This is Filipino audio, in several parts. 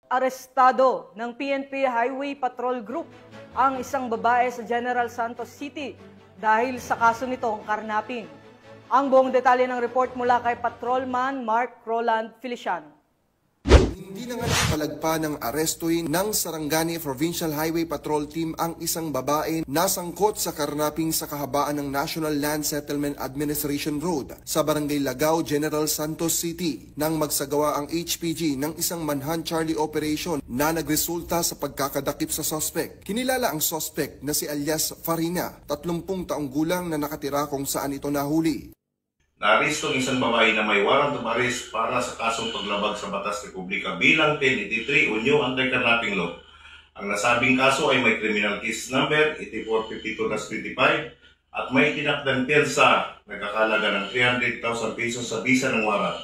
Arestado ng PNP Highway Patrol Group ang isang babae sa General Santos City dahil sa kaso nitong karnaping. Ang buong detalye ng report mula kay Patrolman Mark Roland Feliciano. Hindi na nga nakapalagpa ng arestuhin ng Sarangani Provincial Highway Patrol Team ang isang babae na sangkot sa karnaping sa kahabaan ng National Land Settlement Administration Road sa Barangay Lagao, General Santos City nang magsagawa ang HPG ng isang manhunt Charlie operation na nagresulta sa pagkakadakip sa suspect. Kinilala ang suspect na si alias Farina, 30 taong gulang na nakatira kung saan ito nahuli. Naaresto ang isang babae na may warrant of arrest para sa kasong paglabag sa Batas Republika bilang 1083 o New Anti-Carnapping Law. Ang nasabing kaso ay may criminal case number 8452-25 at may tinakdang pensa nagkakalaga ng 300,000 pesos sa bisa ng warrant.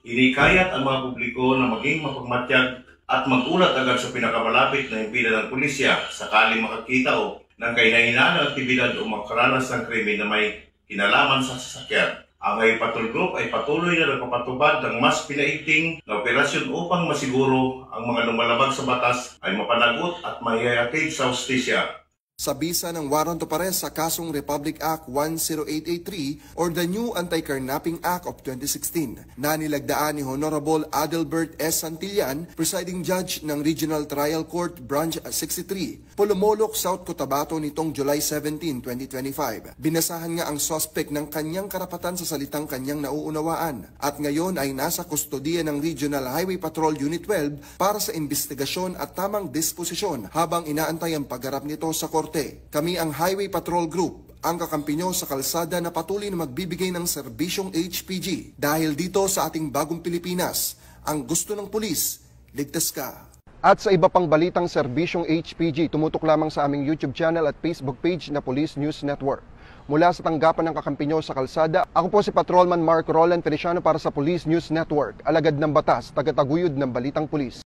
Inikayat ang mga publiko na maging mapagmatyag at magulat agad sa pinakamalapit na himpilan ng pulisya sakaling makakita o ng kainahinaan ng aktibidad o makaranas ng krimen na may kinalaman sa sasakyan. Ang Highway Patrol Group ay patuloy na nagpapatubad ng mas pinaigting na operasyon upang masiguro ang mga lumalabag sa batas ay mapanagot at mahihatid sa hustisya. Sa bisa ng warrant of arrest sa kasong Republic Act 10883 or the New Anti-Carnapping Act of 2016 na nilagdaan ni Honorable Adelbert S. Santillan, presiding judge ng Regional Trial Court Branch 63, Polomolok, South Cotabato nitong July 17, 2025. Binasahan nga ang suspect ng kanyang karapatan sa salitang kanyang nauunawaan at ngayon ay nasa kustodiya ng Regional Highway Patrol Unit 12 para sa investigasyon at tamang disposisyon habang inaantay ang pagharap nito sa korte. Kami ang Highway Patrol Group, ang kakampi nyo sa kalsada na patuloy na magbibigay ng serbisyong HPG. Dahil dito sa ating bagong Pilipinas, ang gusto ng pulis, ligtas ka. At sa iba pang balitang serbisyong HPG, tumutok lamang sa aming YouTube channel at Facebook page na Police News Network. Mula sa tanggapan ng kakampi nyo sa kalsada, ako po si Patrolman Mark Roland Feliciano para sa Police News Network, alagad ng batas, tagataguyod ng balitang pulis.